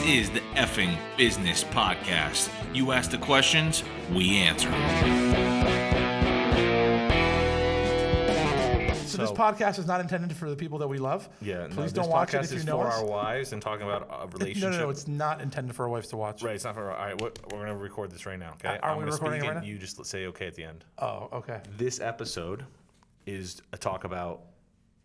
is the Effing Business Podcast. You ask the questions, we answer. So this podcast is not intended for the people that we love. Yeah, please don't watch it if you know us. us. For our wives and talking about a relationship. No, it's not intended for our wives to watch. Right, it's not for. All right, we're going to record this right now. Okay, Are we recording it right now? You just say okay at the end. Oh, okay. This episode is a talk about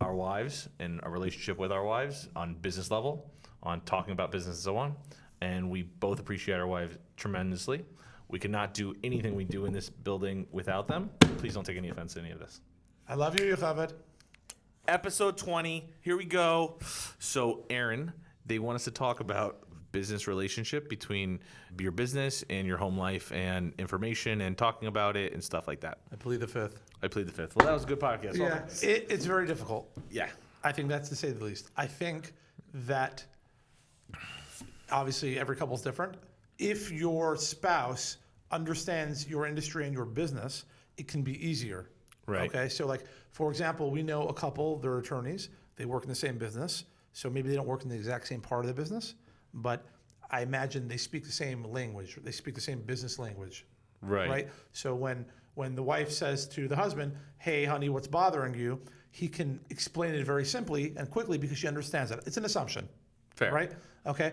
our wives and our relationship with our wives on business level, on talking about business and so on. And we both appreciate our wives tremendously. We cannot do anything we do in this building without them. Please don't take any offense to any of this. I love you, Yocheved. Episode 20, here we go. So, Aaron, they want us to talk about business relationship between your business and your home life and information and talking about it and stuff like that. I plead the fifth. Well, that was a good podcast. Yeah, it's very difficult. Yeah. I think that's to say the least. I think that obviously every couple's different. If your spouse understands your industry and your business, it can be easier. Right. Okay. So, like, for example, we know a couple, they're attorneys, they work in the same business. So maybe they don't work in the exact same part of the business, but I imagine they speak the same language. They speak the same business language. Right. So when the wife says to the husband, "Hey, honey, what's bothering you?" he can explain it very simply and quickly because she understands it. It's an assumption. Fair. Right? Okay.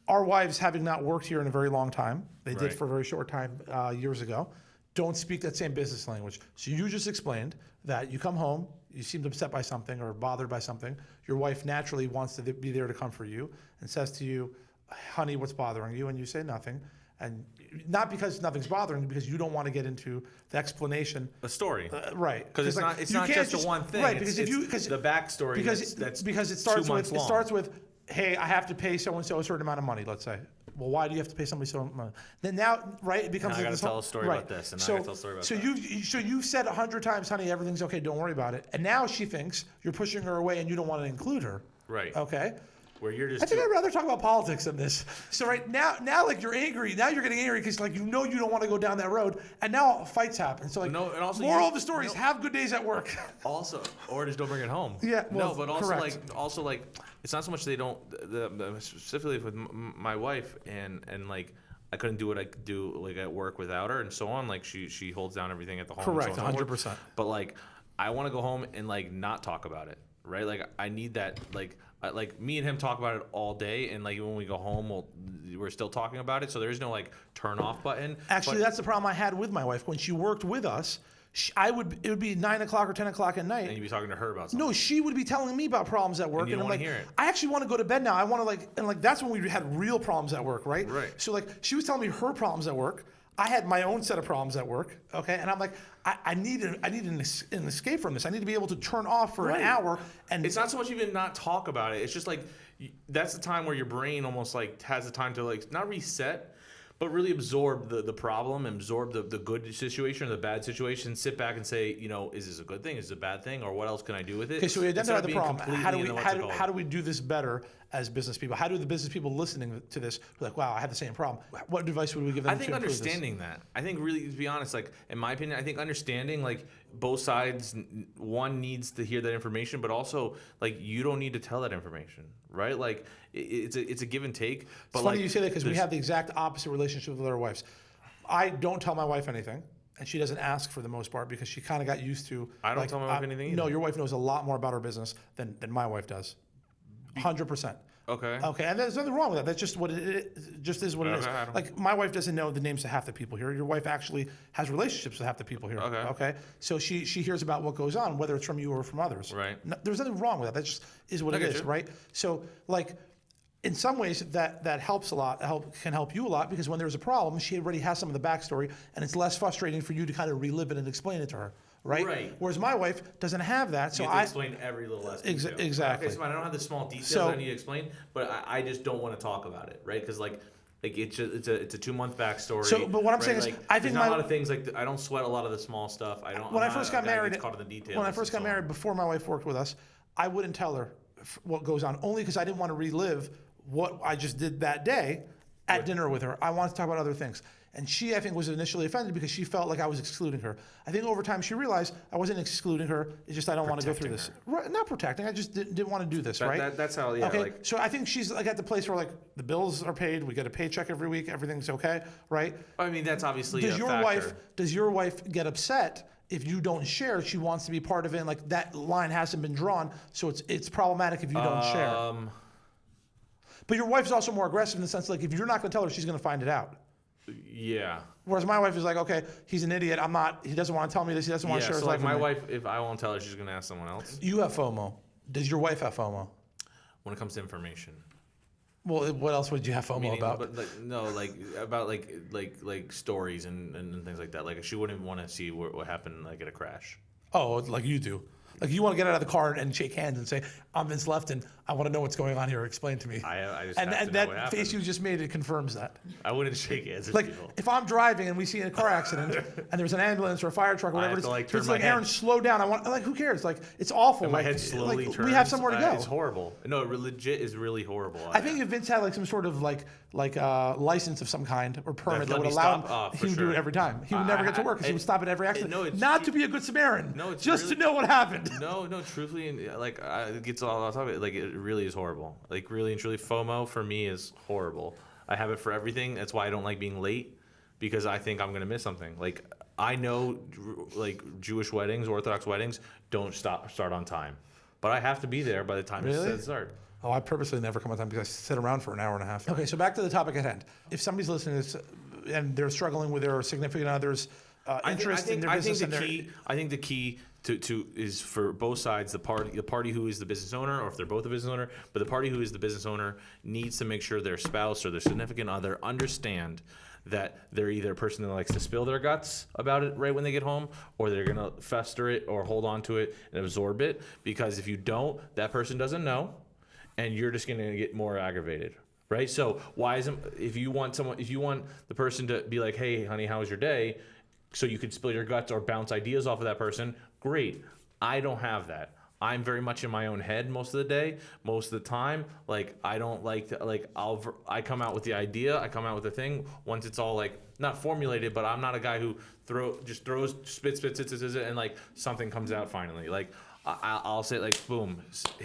Our wives, having not worked here in a very long time, they did Right. for a very short time years ago, don't speak that same business language. So you just explained that you come home, you seem upset by something or bothered by something. Your wife naturally wants to be there to comfort you and says to you, "Honey, what's bothering you?" And you say nothing. And not because nothing's bothering you, because you don't want to get into the explanation. A story. Right. Because it's not just the one thing. Right, because it's the backstory because it starts with, "Hey, I have to pay so-and-so a certain amount of money," let's say. Well, why do you have to pay somebody so much money? Then now, right, it becomes. Now I got to tell a story about this, and now I got to tell a story about that. So you've said 100 times, "Honey, everything's okay, don't worry about it," and now she thinks you're pushing her away and you don't want to include her. Right. Okay. Where you're just. I think I'd rather talk about politics than this. So right now, like, you're angry. Now you're getting angry because, like, you don't want to go down that road, and now fights happen. So, like, No, and also moral of the story is have good days at work. Also, or just don't bring it home. Yeah, well, no, but also correct. like it's not so much they don't. Specifically with my wife and like I couldn't do what I could do like at work without her and so on. Like she holds down everything at the home. Correct, and so on 100%. But like I want to go home and like not talk about it, right? Like I need that like me and him talk about it all day, and like when we go home, we're still talking about it. So there is no like turn off button. Actually, that's the problem I had with my wife when she worked with us. It would be 9 o'clock or 10 o'clock at night. And you'd be talking to her about something. No, she would be telling me about problems at work, And you don't I'm wanna like, hear it. I actually want to go to bed now. I want to that's when we had real problems at work, right? Right. So like she was telling me her problems at work. I had my own set of problems at work, okay? And I'm like, I need an escape from this. I need to be able to turn off for an hour. And it's not so much even not talk about it. It's just like that's the time where your brain almost like has the time to like not reset, but really absorb the problem, absorb the good situation or the bad situation, sit back and say, is this a good thing? Is this a bad thing? Or what else can I do with it? Okay, so we identify the problem. How How do we do this better as business people? How do the business people listening to this be like, wow, I have the same problem? What advice would we give them? I think understanding that. I think really, to be honest, like in my opinion, I think understanding like both sides, one needs to hear that information, but also like you don't need to tell that information, right? Like it's a give and take. But it's funny you say that because we have the exact opposite relationship with our wives. I don't tell my wife anything. And she doesn't ask for the most part because she kind of got used to. I don't tell my wife anything either. No, your wife knows a lot more about her business than my wife does. 100%. Okay. Okay, and there's nothing wrong with that. That's just what it just is what it is. Like my wife doesn't know the names of half the people here. Your wife actually has relationships with half the people here. Okay. So she hears about what goes on, whether it's from you or from others. Right. No, there's nothing wrong with that. That just is what it is, right? So like. In some ways, that helps a lot. Can help you a lot because when there's a problem, she already has some of the backstory, and it's less frustrating for you to kind of relive it and explain it to her, right? Right. Whereas my wife doesn't have that, so you have to explain every little less detail. Exactly. Okay, so I don't have the small details I need to explain, but I just don't want to talk about it, right? Because like it's a 2-month backstory. So, but what I'm saying is, I think there's not a lot of things like I don't sweat a lot of the small stuff. When I first got married, caught in the details. When I first got married, before my wife worked with us, I wouldn't tell her what goes on, only because I didn't want to relive what I just did that day at dinner with her. I wanted to talk about other things. And she, I think, was initially offended because she felt like I was excluding her. I think over time she realized I wasn't excluding her. It's just I don't want to go through this. Right, not protecting. I just didn't want to do this, right? That's how, yeah. Okay, Like, so I think she's like at the place where like the bills are paid, we get a paycheck every week, everything's okay, right? I mean, that's obviously a factor. Does your wife get upset if you don't share? She wants to be part of it, and like that line hasn't been drawn, so it's problematic if you don't share. But your wife's also more aggressive in the sense like if you're not going to tell her, she's going to find it out. Yeah. Whereas my wife is like, okay, he's an idiot. I'm not. He doesn't want to tell me this. He doesn't want to share his life. So like with my me. wife, if I won't tell her, she's gonna ask someone else. You have FOMO. Does your wife have FOMO? When it comes to information. Well, what else would you have FOMO about? But about stories and things like that. Like she wouldn't want to see what happened like at a crash. Oh, like you do. Like you want to get out of the car and shake hands and say, "I'm Vince Lefton. I want to know what's going on here. Explain to me." I just and have to know what that face happened. you just made, it confirms that. I wouldn't shake hands with Like people. if I'm driving and we see a car accident and there's an ambulance or a fire truck or whatever, have to, like, it's turn my like head. Aaron, slow down. I want like who cares? Like it's awful. And my like, head slowly like, turns. We have somewhere to go. It's horrible. No, it legit is really horrible. I think if Vince had like some sort of license of some kind or permit that would allow him, he would do it every time. He would never get to work because he would stop at every accident. Not to be a good Samaritan. No, it's just really, to know what happened. No, truthfully, it gets all off topic. Like it really is horrible. Like really and truly, FOMO for me is horrible. I have it for everything. That's why I don't like being late because I think I'm gonna miss something. Like I know, like Jewish weddings, Orthodox weddings don't start on time, but I have to be there by the time it says start. Oh, I purposely never come on time because I sit around for an hour and a half. Okay, so back to the topic at hand. If somebody's listening to this and they're struggling with their significant other's interest in their business, I think the key to is for both sides, the party who is the business owner, or if they're both a business owner, but the party who is the business owner needs to make sure their spouse or their significant other understand that they're either a person that likes to spill their guts about it right when they get home, or they're gonna fester it or hold on to it and absorb it. Because if you don't, that person doesn't know, and you're just gonna get more aggravated. Right? So if you want the person to be like, hey, honey, how was your day? So you could spill your guts or bounce ideas off of that person, great. I don't have that. I'm very much in my own head most of the day, most of the time. Like I don't like to, I come out with the idea, I come out with the thing once it's all like not formulated, but I'm not a guy who spits, and like something comes out finally. Like I'll say like boom,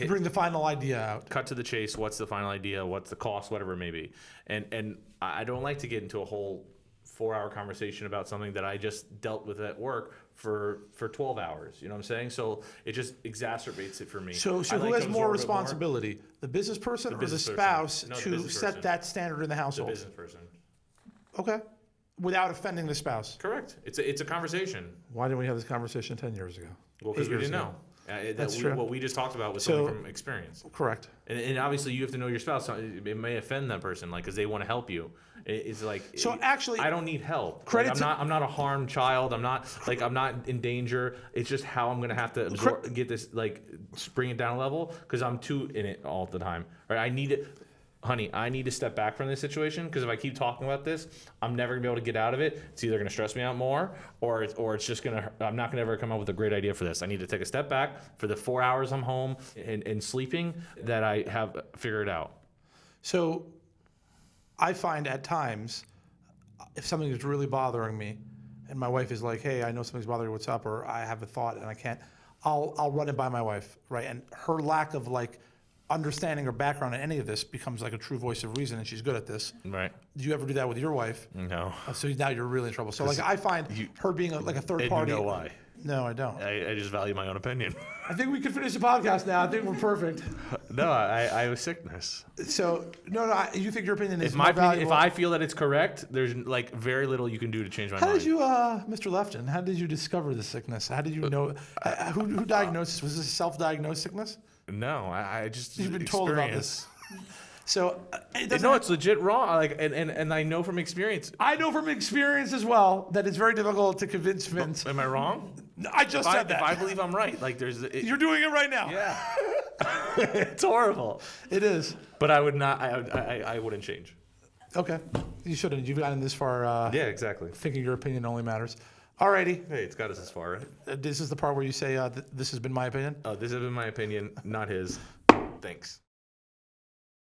bring the final idea out. Cut to the chase. What's the final idea? What's the cost? Whatever it may be. And I don't like to get into a whole 4-hour conversation about something that I just dealt with at work for 12 hours. You know what I'm saying? So it just exacerbates it for me. So who has more responsibility, the business person or the spouse to set that standard in the household? The business person. Okay. Without offending the spouse. Correct. It's a conversation. Why didn't we have this conversation 10 years ago? Well, because we didn't know. That's true. What we just talked about was something from experience. Correct. And obviously you have to know your spouse. It may offend that person, like, because they want to help you. It's like, so actually, I don't need help. I'm not a harmed child. I'm not in danger. It's just how I'm gonna have to get this, like, bring it down a level because I'm too in it all the time. Right? I need it. Honey, I need to step back from this situation because if I keep talking about this, I'm never gonna be able to get out of it. It's either gonna stress me out more, or it's just gonna. I'm not gonna ever come up with a great idea for this. I need to take a step back for the 4 hours I'm home and sleeping that I have figured out. So, I find at times, if something is really bothering me, and my wife is like, "Hey, I know something's bothering you. What's up?" or I have a thought and I can't, I'll run it by my wife, right? And her lack of understanding or background in any of this becomes like a true voice of reason, and she's good at this. Right. Do you ever do that with your wife? No. So now you're really in trouble. So I find her being a third party. You know why? No, I don't. I just value my own opinion. I think we could finish the podcast now. I think we're perfect. No, I have a sickness. So you think your opinion is more valuable? If I feel that it's correct, there's like very little you can do to change my mind. How did you, Mr. Lefton? How did you discover the sickness? How did you know? Who diagnosed this? Was this a self-diagnosed sickness? No, I just you've been told about this. So it's legit wrong. And I know from experience. I know from experience as well that it's very difficult to convince Vince. Am I wrong? I just said that. If I believe I'm right, you're doing it right now. Yeah, it's horrible. It is. But I would not. I wouldn't change. Okay, you shouldn't. You've gotten this far. Yeah, exactly. Thinking your opinion only matters. Alrighty. Hey, it's got us this far, right? This is the part where you say, this has been my opinion? This has been my opinion, not his. Thanks.